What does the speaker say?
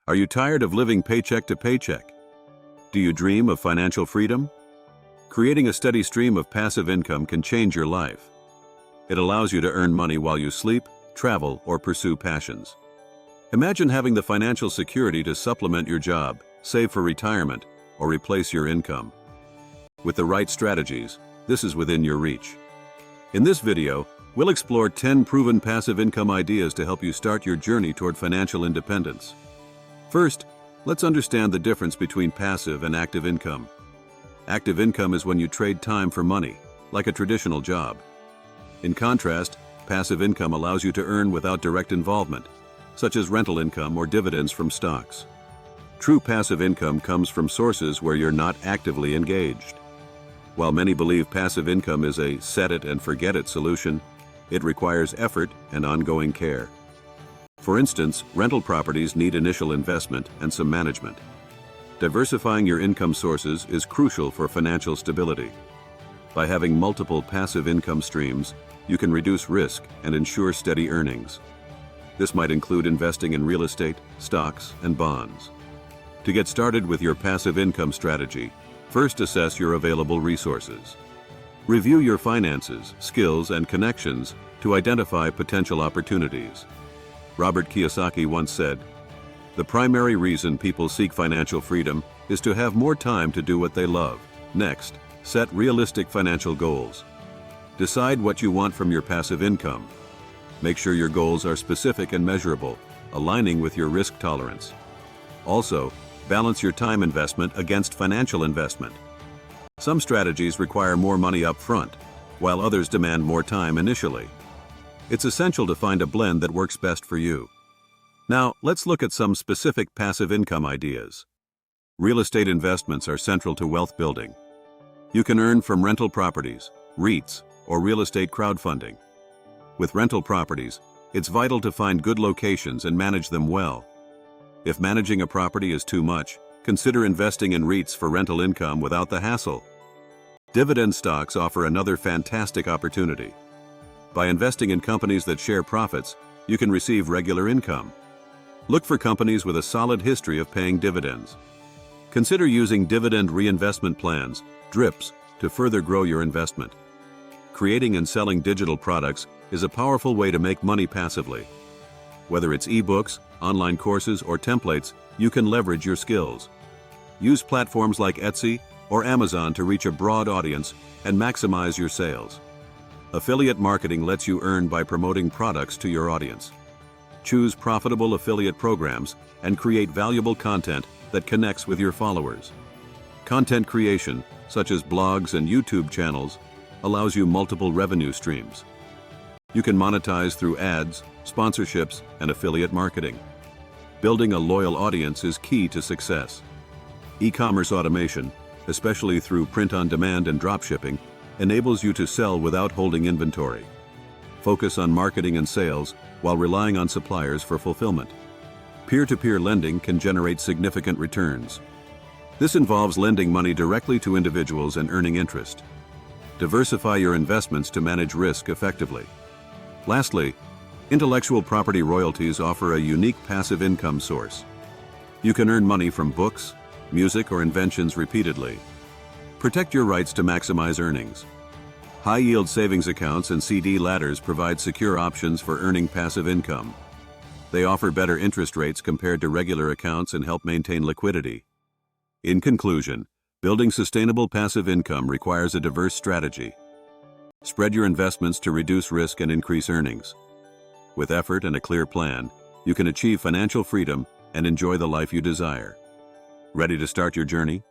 Are you tired of living paycheck to paycheck? Do you dream of financial freedom? Creating a steady stream of passive income can change your life. It allows you to earn money while you sleep, travel, or pursue passions. Imagine having the financial security to supplement your job, save for retirement, or replace your income. With the right strategies, this is within your reach. In this video, we'll explore 10 proven passive income ideas to help you start your journey toward financial independence. First, let's understand the difference between passive and active income. Active income is when you trade time for money, like a traditional job. In contrast, passive income allows you to earn without direct involvement, such as rental income or dividends from stocks. True passive income comes from sources where you're not actively engaged. While many believe passive income is a set-it-and-forget-it solution, it requires effort and ongoing care. For instance, rental properties need initial investment and some management. Diversifying your income sources is crucial for financial stability. By having multiple passive income streams, you can reduce risk and ensure steady earnings. This might include investing in real estate, stocks, and bonds. To get started with your passive income strategy, first assess your available resources. Review your finances, skills, and connections to identify potential opportunities. Robert Kiyosaki once said, "The primary reason people seek financial freedom is to have more time to do what they love." Next, set realistic financial goals. Decide what you want from your passive income. Make sure your goals are specific and measurable, aligning with your risk tolerance. Also, balance your time investment against financial investment. Some strategies require more money up front, while others demand more time initially. It's essential to find a blend that works best for you. Now, let's look at some specific passive income ideas. Real estate investments are central to wealth building. You can earn from rental properties, REITs, or real estate crowdfunding. With rental properties, it's vital to find good locations and manage them well. If managing a property is too much, consider investing in REITs for rental income without the hassle. Dividend stocks offer another fantastic opportunity. By investing in companies that share profits, you can receive regular income. Look for companies with a solid history of paying dividends. Consider using dividend reinvestment plans, DRIPs, to further grow your investment. Creating and selling digital products is a powerful way to make money passively. Whether it's ebooks, online courses, or templates, you can leverage your skills. Use platforms like Etsy or Amazon to reach a broad audience and maximize your sales. Affiliate marketing lets you earn by promoting products to your audience. Choose profitable affiliate programs and create valuable content that connects with your followers. Content creation, such as blogs and YouTube channels, allows you multiple revenue streams. You can monetize through ads, sponsorships, and affiliate marketing. Building a loyal audience is key to success. E-commerce automation, especially through print-on-demand and dropshipping, enables you to sell without holding inventory. Focus on marketing and sales while relying on suppliers for fulfillment. Peer-to-peer lending can generate significant returns. This involves lending money directly to individuals and earning interest. Diversify your investments to manage risk effectively. Lastly, intellectual property royalties offer a unique passive income source. You can earn money from books, music, or inventions repeatedly. Protect your rights to maximize earnings. High-yield savings accounts and CD ladders provide secure options for earning passive income. They offer better interest rates compared to regular accounts and help maintain liquidity. In conclusion, building sustainable passive income requires a diverse strategy. Spread your investments to reduce risk and increase earnings. With effort and a clear plan, you can achieve financial freedom and enjoy the life you desire. Ready to start your journey?